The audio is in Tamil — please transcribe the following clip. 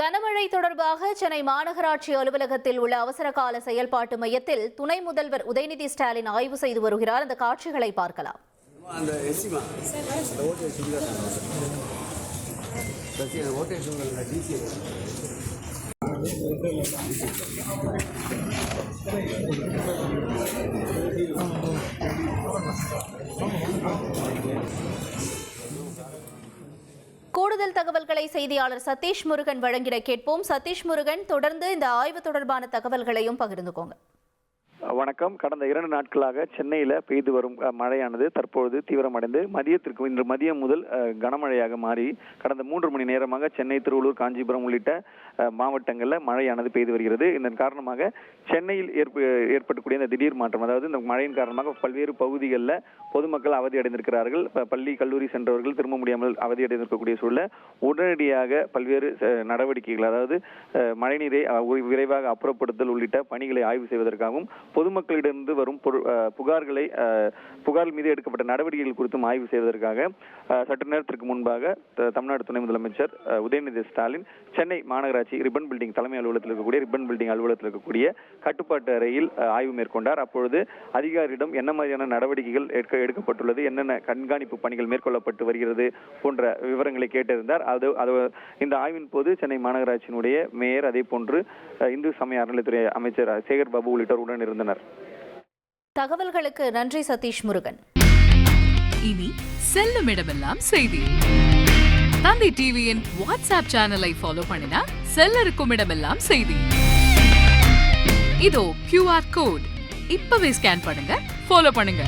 கனமழை தொடர்பாக சென்னை மாநகராட்சி அலுவலகத்தில் உள்ள அவசர கால செயல்பாட்டு மையத்தில் துணை முதல்வர் உதயநிதி ஸ்டாலின் ஆய்வு செய்து வருகிறார். அந்த காட்சிகளை பார்க்கலாம். கூடுதல் தகவல்களை செய்தியாளர் சதீஷ் முருகன் வழங்கிட கேட்போம். சதீஷ் முருகன், தொடர்ந்து இந்த ஆய்வு தொடர்பான தகவல்களையும் பகிர்ந்துக்கோங்க. வணக்கம். கடந்த 2 நாட்களாக சென்னையில பெய்து வரும் மழையானது தற்பொழுது தீவிரமடைந்து இன்று மதியம் முதல் கனமழையாக மாறி கடந்த 3 மணி நேரமாக சென்னை, திருவள்ளூர், காஞ்சிபுரம் உள்ளிட்ட மாவட்டங்கள்ல மழையானது பெய்து வருகிறது. இதன் காரணமாக சென்னையில் ஏற்படக்கூடிய இந்த திடீர் மாற்றம், அதாவது இந்த மழையின் காரணமாக பல்வேறு பகுதிகளில் பொதுமக்கள் அவதி அடைந்திருக்கிறார்கள். பள்ளி, கல்லூரி சென்றவர்கள் திரும்ப முடியாமல் அவதி அடைந்திருக்கக்கூடிய சூழல உடனடியாக பல்வேறு நடவடிக்கைகள், அதாவது மழைநீரை விரைவாக அப்புறப்படுத்தல் உள்ளிட்ட பணிகளை ஆய்வு செய்வதற்காகவும் பொதுமக்களிடமிருந்து வரும் புகார் மீது எடுக்கப்பட்ட நடவடிக்கைகள் குறித்தும் ஆய்வு செய்வதற்காக சற்று நேரத்திற்கு முன்பாக தமிழ்நாடு துணை முதலமைச்சர் உதயநிதி ஸ்டாலின் சென்னை மாநகராட்சி ரிப்பன் பில்டிங் தலைமை அலுவலகத்தில் இருக்கக்கூடிய ரிப்பன் பில்டிங் அலுவலகத்தில் இருக்கக்கூடிய கட்டுப்பாட்டு அறையில் ஆய்வு மேற்கொண்டார். அப்பொழுது அதிகாரியிடம் என்ன மாதிரியான நடவடிக்கைகள் எடுக்கப்பட்டுள்ளது, என்னென்ன கண்காணிப்பு பணிகள் மேற்கொள்ளப்பட்டு வருகிறது போன்ற விவரங்களை கேட்டிருந்தார். இந்த ஆய்வின் போது சென்னை மாநகராட்சியினுடைய மேயர், அதே போன்று இந்து சமய அறநிலைத்துறை அமைச்சர் சேகர் பாபு உள்ளிட்டோர் உடன் இருந்தனர். தகவல்களுக்கு நன்றி சதீஷ் முருகன். இனி செல்லும் இடமெல்லாம் செய்தி. தந்தி டிவியின் வாட்ஸ்அப் சேனலை ஃபாலோ பண்ணினா செல்லருக்கும் இடமெல்லாம் செய்தி. இதோ QR கோட் இப்பவே ஸ்கேன் பண்ணுங்க, ஃபாலோ பண்ணுங்க.